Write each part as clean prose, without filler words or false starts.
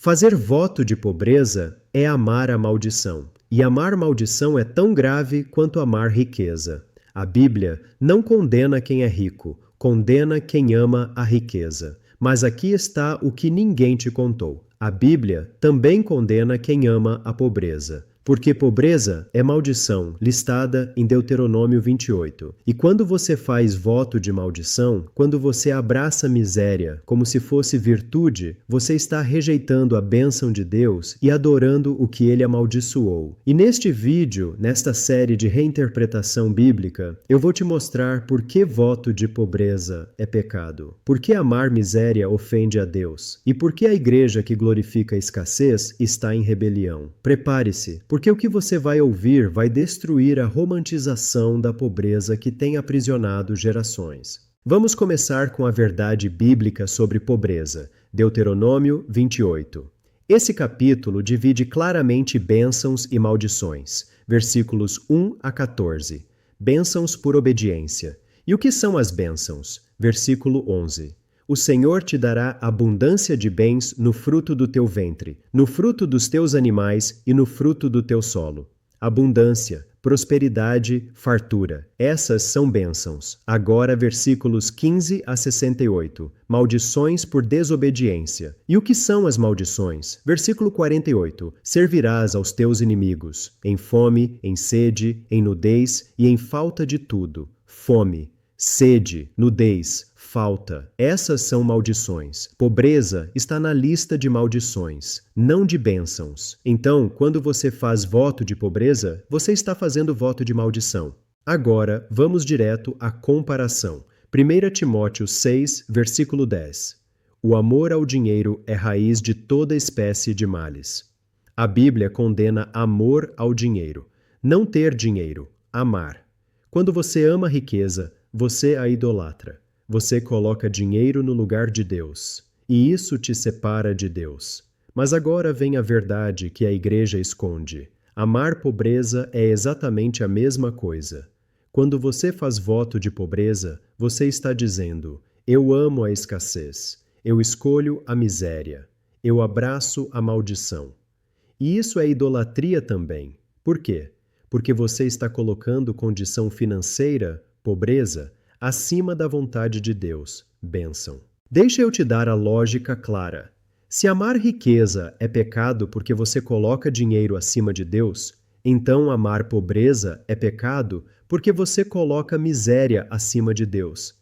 Fazer voto de pobreza é amar a maldição. E amar maldição é tão grave quanto amar riqueza. A Bíblia não condena quem é rico, condena quem ama a riqueza. Mas aqui está o que ninguém te contou. A Bíblia também condena quem ama a pobreza. Porque pobreza é maldição, listada em Deuteronômio 28. E quando você faz voto de maldição, quando você abraça a miséria como se fosse virtude, você está rejeitando a bênção de Deus e adorando o que ele amaldiçoou. E neste vídeo, nesta série de reinterpretação bíblica, eu vou te mostrar por que voto de pobreza é pecado, por que amar miséria ofende a Deus e por que a igreja que glorifica a escassez está em rebelião. Prepare-se, porque o que você vai ouvir vai destruir a romantização da pobreza que tem aprisionado gerações. Vamos começar com a verdade bíblica sobre pobreza, Deuteronômio 28. Esse capítulo divide claramente bênçãos e maldições, versículos 1 a 14. Bênçãos por obediência. E o que são as bênçãos? Versículo 11. O Senhor te dará abundância de bens no fruto do teu ventre, no fruto dos teus animais e no fruto do teu solo. Abundância, prosperidade, fartura. Essas são bênçãos. Agora, versículos 15 a 68. Maldições por desobediência. E o que são as maldições? Versículo 48. Servirás aos teus inimigos, em fome, em sede, em nudez e em falta de tudo. Fome, sede, nudez, falta. Essas são maldições. Pobreza está na lista de maldições, não de bênçãos. Então, quando você faz voto de pobreza, você está fazendo voto de maldição. Agora, vamos direto à comparação. 1 Timóteo 6, versículo 10. O amor ao dinheiro é raiz de toda espécie de males. A Bíblia condena amor ao dinheiro. Não ter dinheiro, amar. Quando você ama a riqueza, você a idolatra. Você coloca dinheiro no lugar de Deus, e isso te separa de Deus. Mas agora vem a verdade que a igreja esconde. Amar pobreza é exatamente a mesma coisa. Quando você faz voto de pobreza, você está dizendo: eu amo a escassez, eu escolho a miséria, eu abraço a maldição. E isso é idolatria também. Por quê? Porque você está colocando condição financeira, pobreza, acima da vontade de Deus, bênção. Deixa eu te dar a lógica clara. Se amar riqueza é pecado porque você coloca dinheiro acima de Deus, então amar pobreza é pecado porque você coloca miséria acima de Deus.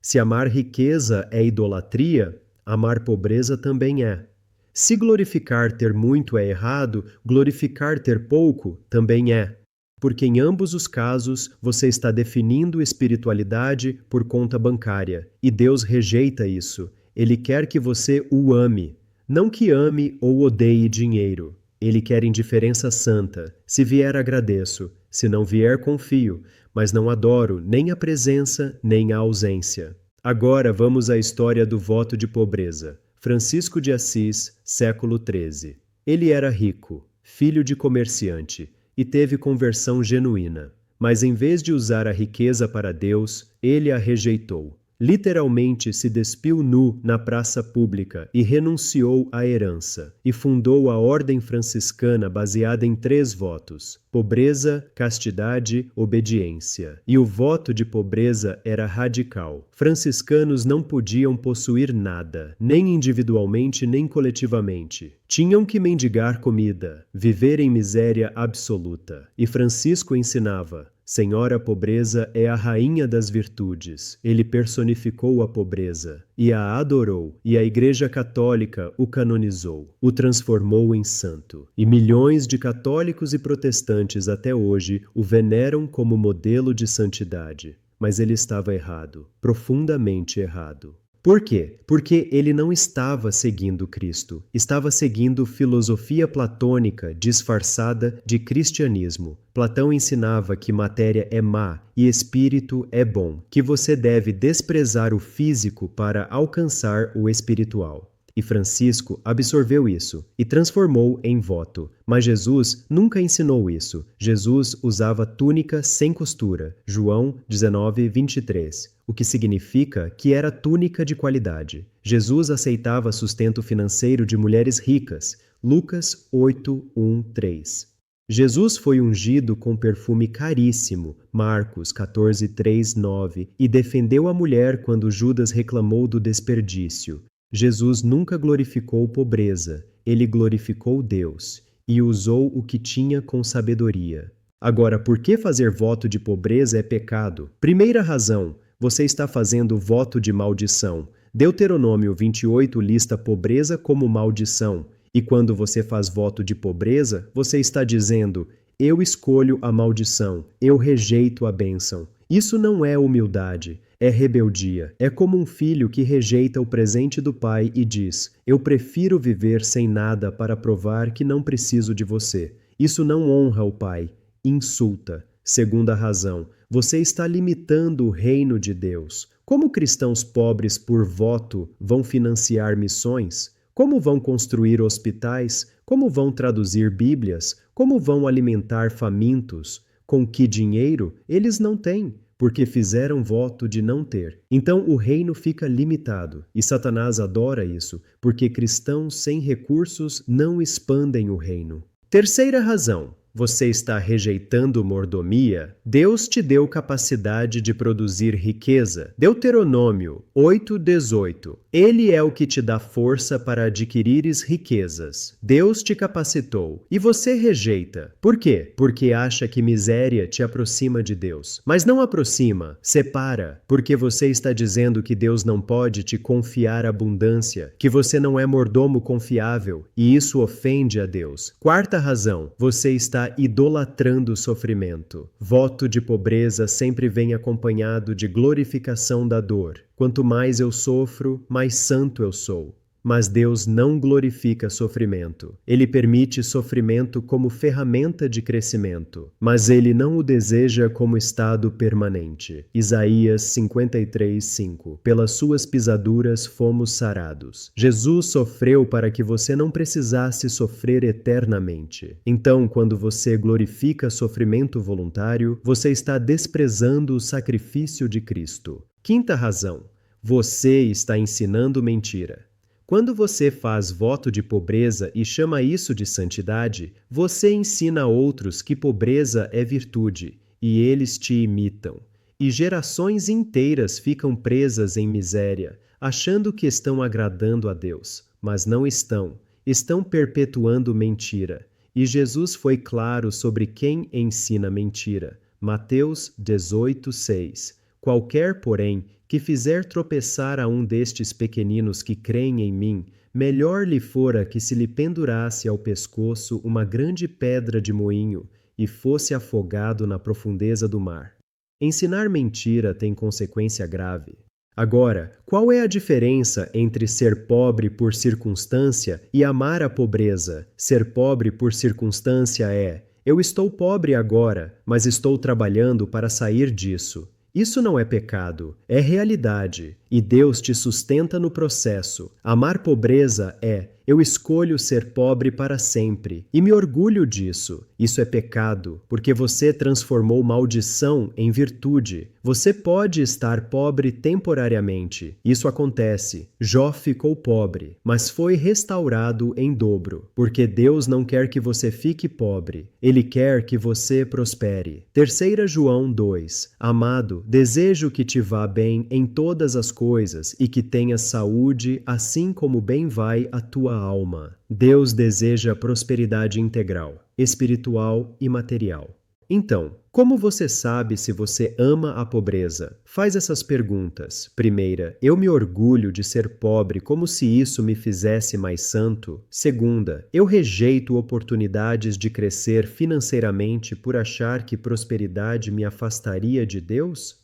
Se amar riqueza é idolatria, amar pobreza também é. Se glorificar ter muito é errado, glorificar ter pouco também é. Porque em ambos os casos você está definindo espiritualidade por conta bancária, e Deus rejeita isso. Ele quer que você o ame, não que ame ou odeie dinheiro. Ele quer indiferença santa. Se vier, agradeço. Se não vier, confio, mas não adoro nem a presença nem a ausência. Agora vamos à história do voto de pobreza. Francisco de Assis, século XIII. Ele era rico, filho de comerciante, e teve conversão genuína. Mas em vez de usar a riqueza para Deus, ele a rejeitou. Literalmente se despiu nu na praça pública e renunciou à herança, e fundou a ordem franciscana baseada em 3 votos: pobreza, castidade, obediência. E o voto de pobreza era radical. Franciscanos não podiam possuir nada, nem individualmente nem coletivamente. Tinham que mendigar comida, viver em miséria absoluta. E Francisco ensinava: Senhora, a pobreza é a rainha das virtudes. Ele personificou a pobreza e a adorou, e a Igreja Católica o canonizou, o transformou em santo. E milhões de católicos e protestantes até hoje o veneram como modelo de santidade. Mas ele estava errado, profundamente errado. Por quê? Porque ele não estava seguindo Cristo, estava seguindo filosofia platônica disfarçada de cristianismo. Platão ensinava que matéria é má e espírito é bom, que você deve desprezar o físico para alcançar o espiritual. E Francisco absorveu isso e transformou em voto. Mas Jesus nunca ensinou isso. Jesus usava túnica sem costura. João 19:23. o que significa que era túnica de qualidade. Jesus aceitava sustento financeiro de mulheres ricas. Lucas 8:1-3. Jesus foi ungido com perfume caríssimo, Marcos 14:3-9, e defendeu a mulher quando Judas reclamou do desperdício. Jesus nunca glorificou pobreza, ele glorificou Deus e usou o que tinha com sabedoria. Agora, por que fazer voto de pobreza é pecado? Primeira razão, você está fazendo voto de maldição. Deuteronômio 28 lista pobreza como maldição. E quando você faz voto de pobreza, você está dizendo: eu escolho a maldição, eu rejeito a bênção. Isso não é humildade, é rebeldia. É como um filho que rejeita o presente do pai e diz: eu prefiro viver sem nada para provar que não preciso de você. Isso não honra o pai, insulta. Segunda razão, você está limitando o reino de Deus. Como cristãos pobres por voto vão financiar missões? Como vão construir hospitais? Como vão traduzir Bíblias? Como vão alimentar famintos? Com que dinheiro? Eles não têm, porque fizeram voto de não ter. Então o reino fica limitado, e Satanás adora isso, porque cristãos sem recursos não expandem o reino. Terceira razão. Você está rejeitando mordomia? Deus te deu capacidade de produzir riqueza. Deuteronômio 8:18. Ele é o que te dá força para adquirires riquezas. Deus te capacitou e você rejeita. Por quê? Porque acha que miséria te aproxima de Deus. Mas não aproxima, separa, porque você está dizendo que Deus não pode te confiar abundância, que você não é mordomo confiável, e isso ofende a Deus. Quarta razão, você está idolatrando o sofrimento. Voto de pobreza sempre vem acompanhado de glorificação da dor. Quanto mais eu sofro, mais santo eu sou. Mas Deus não glorifica sofrimento. Ele permite sofrimento como ferramenta de crescimento, mas ele não o deseja como estado permanente. Isaías 53:5. Pelas suas pisaduras fomos sarados. Jesus sofreu para que você não precisasse sofrer eternamente. Então, quando você glorifica sofrimento voluntário, você está desprezando o sacrifício de Cristo. Quinta razão. Você está ensinando mentira. Quando você faz voto de pobreza e chama isso de santidade, você ensina a outros que pobreza é virtude, e eles te imitam. E gerações inteiras ficam presas em miséria, achando que estão agradando a Deus, mas não estão. Estão perpetuando mentira. E Jesus foi claro sobre quem ensina mentira. Mateus 18:6. Qualquer, porém, que fizer tropeçar a um destes pequeninos que creem em mim, melhor lhe fora que se lhe pendurasse ao pescoço uma grande pedra de moinho e fosse afogado na profundeza do mar. Ensinar mentira tem consequência grave. Agora, qual é a diferença entre ser pobre por circunstância e amar a pobreza? Ser pobre por circunstância é: eu estou pobre agora, mas estou trabalhando para sair disso. Isso não é pecado, é realidade, e Deus te sustenta no processo. Amar pobreza é: eu escolho ser pobre para sempre, e me orgulho disso. Isso é pecado, porque você transformou maldição em virtude. Você pode estar pobre temporariamente. Isso acontece. Jó ficou pobre, mas foi restaurado em dobro, porque Deus não quer que você fique pobre. Ele quer que você prospere. 3 João 2. Amado, desejo que te vá bem em todas as coisas e que tenhas saúde, assim como bem vai a tua alma. Deus deseja prosperidade integral, espiritual e material. Então, como você sabe se você ama a pobreza? Faz essas perguntas. Primeira, eu me orgulho de ser pobre como se isso me fizesse mais santo? Segunda, eu rejeito oportunidades de crescer financeiramente por achar que prosperidade me afastaria de Deus?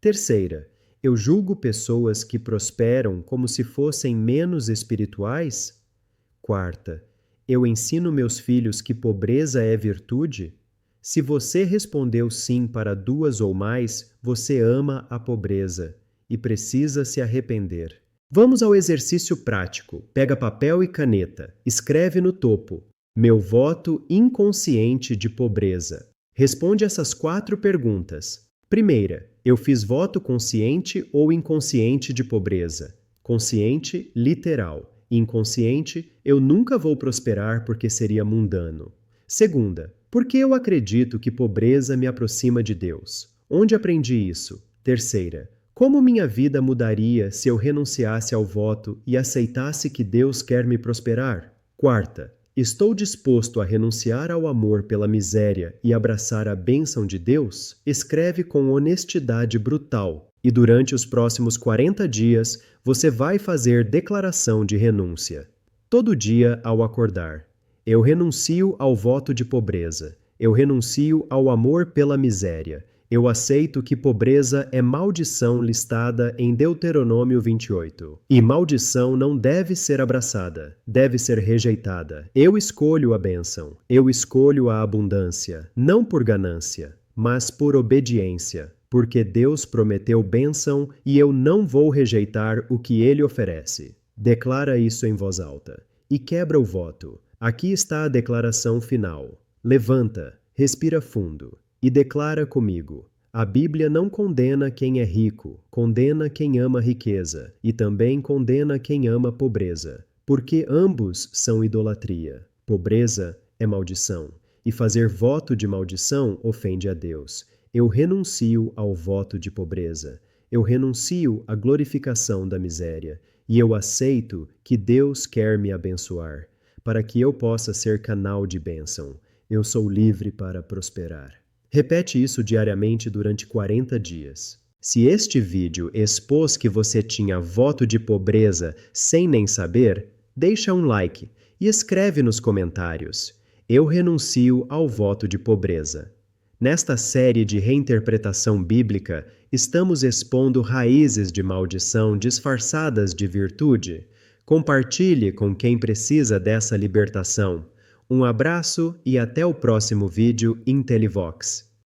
Terceira, eu julgo pessoas que prosperam como se fossem menos espirituais? Quarta, eu ensino meus filhos que pobreza é virtude? Se você respondeu sim para 2 ou mais, você ama a pobreza e precisa se arrepender. Vamos ao exercício prático. Pega papel e caneta. Escreve no topo: meu voto inconsciente de pobreza. Responde essas 4 perguntas. Primeira, Eu fiz voto consciente ou inconsciente de pobreza. Consciente, literal. Inconsciente, eu nunca vou prosperar porque seria mundano. Segunda, porque eu acredito que pobreza me aproxima de Deus. Onde aprendi isso? Terceira, como minha vida mudaria se eu renunciasse ao voto e aceitasse que Deus quer me prosperar? Quarta, estou disposto a renunciar ao amor pela miséria e abraçar a bênção de Deus? Escreve com honestidade brutal e durante os próximos 40 dias você vai fazer declaração de renúncia. Todo dia ao acordar. Eu renuncio ao voto de pobreza. Eu renuncio ao amor pela miséria. Eu aceito que pobreza é maldição listada em Deuteronômio 28. E maldição não deve ser abraçada, deve ser rejeitada. Eu escolho a bênção, eu escolho a abundância, não por ganância, mas por obediência, porque Deus prometeu bênção e eu não vou rejeitar o que Ele oferece. Declara isso em voz alta e quebra o voto. Aqui está a declaração final. Levanta, respira fundo e declara comigo: a Bíblia não condena quem é rico, condena quem ama riqueza, e também condena quem ama pobreza, porque ambos são idolatria. Pobreza é maldição, e fazer voto de maldição ofende a Deus. Eu renuncio ao voto de pobreza, eu renuncio à glorificação da miséria, e eu aceito que Deus quer me abençoar, para que eu possa ser canal de bênção. Eu sou livre para prosperar. Repete isso diariamente durante 40 dias. Se este vídeo expôs que você tinha voto de pobreza sem nem saber, deixa um like e escreve nos comentários: eu renuncio ao voto de pobreza. Nesta série de reinterpretação bíblica, estamos expondo raízes de maldição disfarçadas de virtude. Compartilhe com quem precisa dessa libertação. Um abraço e até o próximo vídeo IntelliVox.